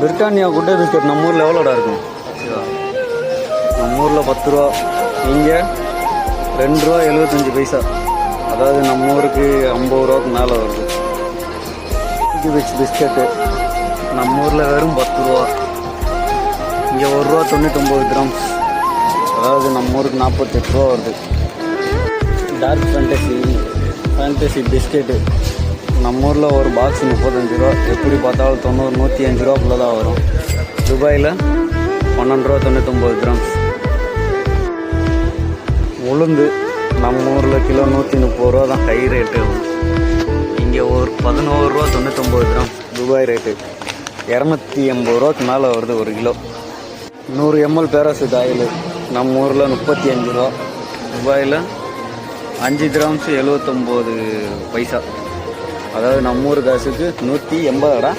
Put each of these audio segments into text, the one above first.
Britannia Gutte biscuit நம்ம ஊரில் எவ்வளோடா இருக்கும்? நம்ம ஊரில் 10 ரூபா, இங்கே 2 ரூபா 75 பைசா. அதாவது நம்ம ஊருக்கு 50 ரூபாய்க்கு மேலே வருது. பிஸ்கெட்டு நம்ம ஊரில் வெறும் 10 ரூபா, இங்கே 1 ரூபா 99 கிராம்ஸ். அதாவது நம்ம ஊருக்கு 48 ரூபா வருது. டார்க் ஃபேண்டசி பிஸ்கெட்டு நம்ம ஊரில் ஒரு பாக்ஸ் 35 ரூபா. எப்படி பார்த்தாலும் 90 105 ரூபாக்குள்ளே தான் வரும். துபாயில் 12 ரூபா 99 கிராம்ஸ். உளுந்து நம்ம ஊரில் கிலோ 130 ரூபா தான் ஹை ரேட்டு. இங்கே ஒரு 11 ரூபா 99 கிராம் துபாய் ரேட்டு. 280 ரூபாய்க்கு மேலே வருது ஒரு கிலோ. 100 ml பேராசூட் ஆயில் நம்ம ஊரில் 35 ரூபா. துபாயில் 5 கிராம்ஸ் 79 பைசா. அதாவது நம்ம ஊர் காசுக்கு 180.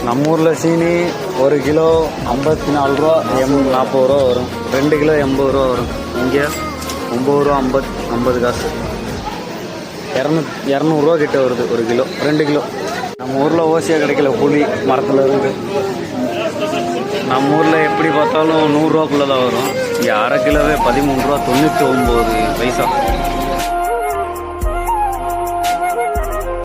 நம்ம ஊரில் சீனி 1 கிலோ 54 ரூபா 40 ரூபா வரும். 2 கிலோ 80 ரூபா வரும். இங்கே 9 ரூபா 50 காசு. 200 ரூபா கிட்ட வருது ஒரு கிலோ, 2 கிலோ. நம்ம ஊரில் ஓசியாக கிடைக்கல, புளி மரத்தில் இருந்து. நம்ம ஊரில் எப்படி பார்த்தாலும் 100 ரூபாக்குள்ளே தான் வரும். இங்கே அரை கிலோவே 13 ரூபா 99 பைசா.